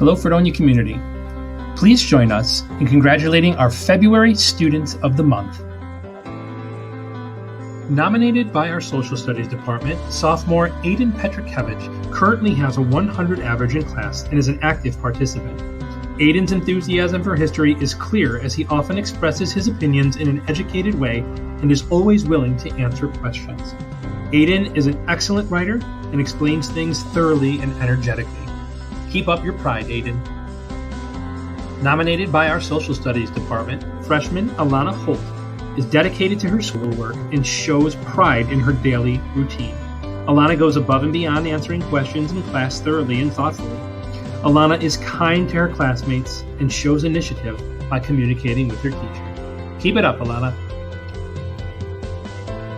Hello, Fredonia community. Please join us in congratulating our February Students of the Month. Nominated by our Social Studies Department, sophomore Aiden Petrikevich currently has a 100 average in class and is an active participant. Aiden's enthusiasm for history is clear as he often expresses his opinions in an educated way and is always willing to answer questions. Aiden is an excellent writer and explains things thoroughly and energetically. Keep up your pride, Aiden. Nominated by our Social Studies Department, freshman Alana Holt is dedicated to her schoolwork and shows pride in her daily routine. Alana goes above and beyond answering questions in class thoroughly and thoughtfully. Alana is kind to her classmates and shows initiative by communicating with her teacher. Keep it up, Alana.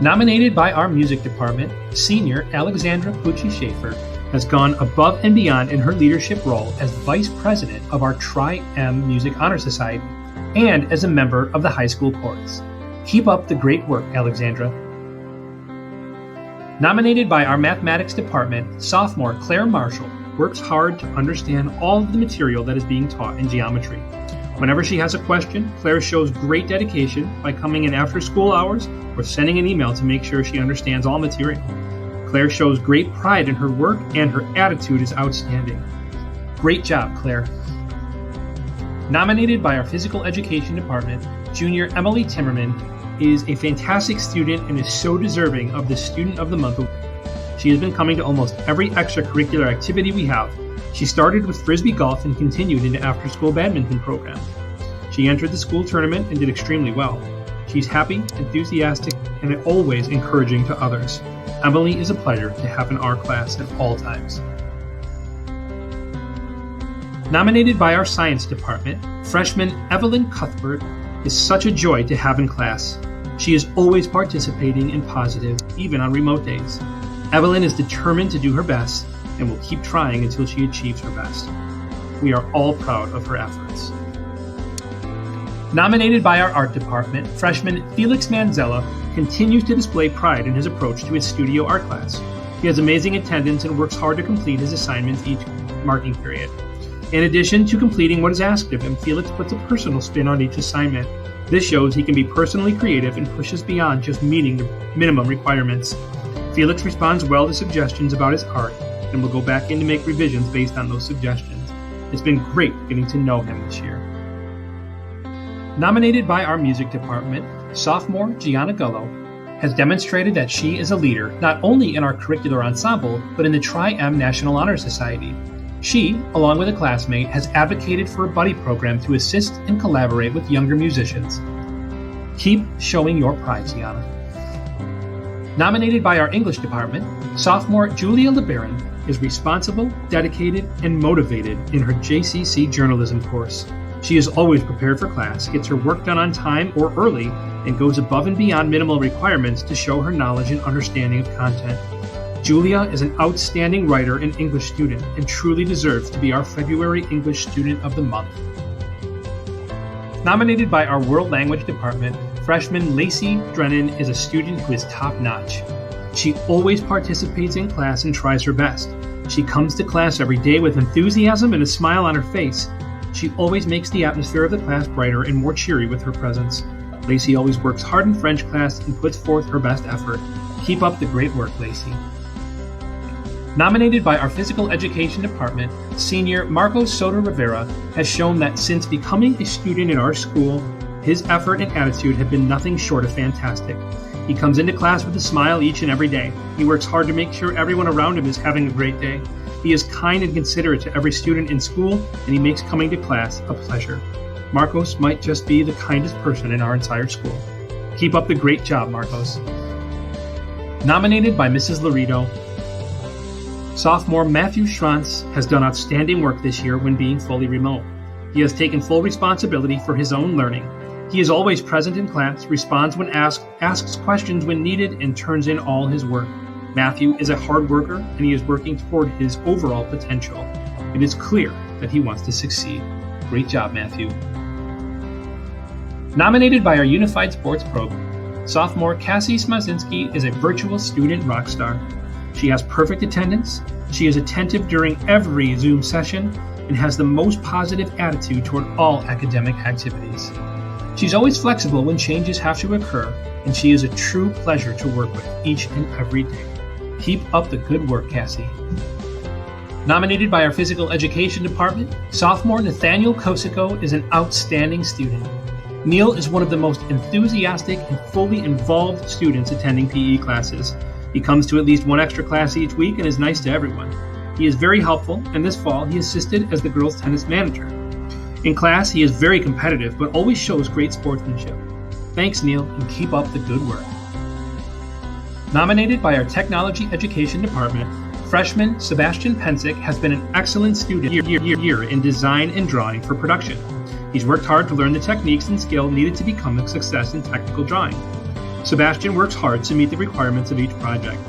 Nominated by our Music Department, senior Alexandra Shaffer has gone above and beyond in her leadership role as Vice President of our Tri-M Music Honor Society and as a member of the high school chorus. Keep up the great work, Alexandra. Nominated by our Mathematics Department, sophomore Claire Marshall works hard to understand all of the material that is being taught in geometry. Whenever she has a question, Claire shows great dedication by coming in after school hours or sending an email to make sure she understands all material. Claire shows great pride in her work and her attitude is outstanding. Great job, Claire. Nominated by our Physical Education Department, junior Emily Timmerman is a fantastic student and is so deserving of the Student of the Month award. She has been coming to almost every extracurricular activity we have. She started with Frisbee golf and continued into after-school badminton programs. She entered the school tournament and did extremely well. She's happy, enthusiastic, and always encouraging to others. Emily is a pleasure to have in our class at all times. Nominated by our Science Department, freshman Evelyn Cuthbert is such a joy to have in class. She is always participating and positive, even on remote days. Evelyn is determined to do her best and will keep trying until she achieves her best. We are all proud of her efforts. Nominated by our Art Department, freshman Felix Manzella continues to display pride in his approach to his studio art class. He has amazing attendance and works hard to complete his assignments each marking period. In addition to completing what is asked of him, Felix puts a personal spin on each assignment. This shows he can be personally creative and pushes beyond just meeting the minimum requirements. Felix responds well to suggestions about his art and will go back in to make revisions based on those suggestions. It's been great getting to know him this year. Nominated by our Music Department, sophomore Gianna Gullo has demonstrated that she is a leader not only in our curricular ensemble, but in the Tri-M National Honor Society. She, along with a classmate, has advocated for a buddy program to assist and collaborate with younger musicians. Keep showing your pride, Gianna. Nominated by our English Department, sophomore Julia Lebaron is responsible, dedicated, and motivated in her JCC journalism course. She is always prepared for class, gets her work done on time or early, and goes above and beyond minimal requirements to show her knowledge and understanding of content. Julia is an outstanding writer and English student and truly deserves to be our February English Student of the Month. Nominated by our World Language Department, freshman Lacey Drennan is a student who is top-notch. She always participates in class and tries her best. She comes to class every day with enthusiasm and a smile on her face. She always makes the atmosphere of the class brighter and more cheery with her presence. Lacey always works hard in French class and puts forth her best effort. Keep up the great work, Lacey. Nominated by our Physical Education Department, senior Marcos Soto Rivera has shown that since becoming a student in our school, his effort and attitude have been nothing short of fantastic. He comes into class with a smile each and every day. He works hard to make sure everyone around him is having a great day. He is kind and considerate to every student in school, and he makes coming to class a pleasure. Marcos might just be the kindest person in our entire school. Keep up the great job, Marcos. Nominated by Mrs. Laredo, sophomore Matthew Schwanz has done outstanding work this year when being fully remote. He has taken full responsibility for his own learning. He is always present in class, responds when asked, asks questions when needed, and turns in all his work. Matthew is a hard worker, and he is working toward his overall potential. It is clear that he wants to succeed. Great job, Matthew. Nominated by our Unified Sports Program, sophomore Cassie Smasinsky is a virtual student rock star. She has perfect attendance. She is attentive during every Zoom session. and has the most positive attitude toward all academic activities. She's always flexible when changes have to occur, and she is a true pleasure to work with each and every day. Keep up the good work, Cassie. Nominated by our Physical Education Department, sophomore Nathaniel Kosico is an outstanding student. Neil is one of the most enthusiastic and fully involved students attending PE classes. He comes to at least one extra class each week and is nice to everyone. He is very helpful, and this fall he assisted as the girls' tennis manager. In class, he is very competitive, but always shows great sportsmanship. Thanks, Neil, and keep up the good work. Nominated by our Technology Education Department, freshman Sebastian Pencic has been an excellent student year in design and drawing for production. He's worked hard to learn the techniques and skill needed to become a success in technical drawing. Sebastian works hard to meet the requirements of each project.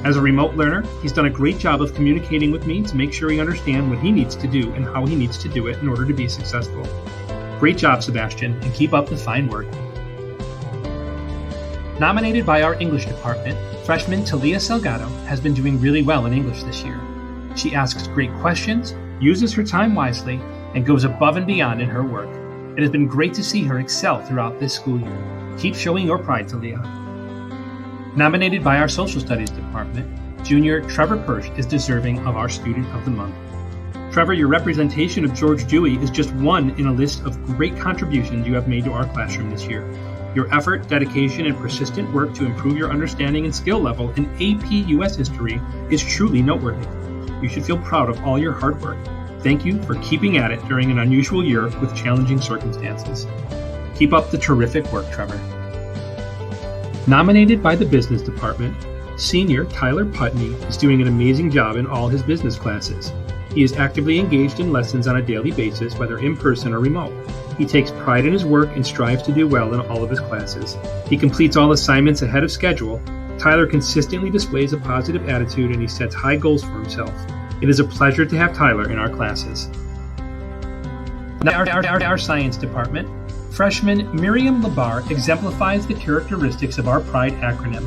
As a remote learner, he's done a great job of communicating with me to make sure he understands what he needs to do and how he needs to do it in order to be successful. Great job, Sebastian, and keep up the fine work. Nominated by our English department, freshman Talia Salgado has been doing really well in English this year. She asks great questions, uses her time wisely, and goes above and beyond in her work. It has been great to see her excel throughout this school year. Keep showing your pride, Talia. Nominated by our Social Studies department, junior Trevor Perch is deserving of our Student of the Month. Trevor, your representation of George Dewey is just one in a list of great contributions you have made to our classroom this year. Your effort, dedication, and persistent work to improve your understanding and skill level in AP US history is truly noteworthy. You should feel proud of all your hard work. Thank you for keeping at it during an unusual year with challenging circumstances. Keep up the terrific work, Trevor. Nominated by the Business Department, senior Tyler Putney is doing an amazing job in all his business classes. He is actively engaged in lessons on a daily basis, whether in person or remote. He takes pride in his work and strives to do well in all of his classes. He completes all assignments ahead of schedule. Tyler consistently displays a positive attitude and he sets high goals for himself. It is a pleasure to have Tyler in our classes. Our Science Department, freshman Miriam Labar exemplifies the characteristics of our PRIDE acronym.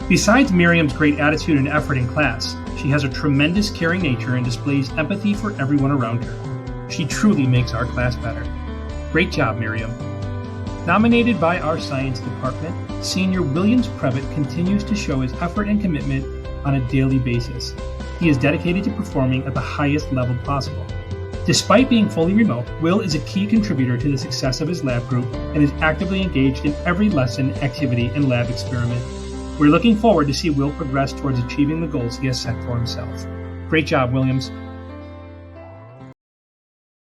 Besides Miriam's great attitude and effort in class, she has a tremendous caring nature and displays empathy for everyone around her. She truly makes our class better. Great job, Miriam. Nominated by our Science Department, senior Williams Previtt continues to show his effort and commitment on a daily basis. He is dedicated to performing at the highest level possible. Despite being fully remote, Will is a key contributor to the success of his lab group and is actively engaged in every lesson, activity, and lab experiment. We're looking forward to see Will progress towards achieving the goals he has set for himself. Great job, Williams.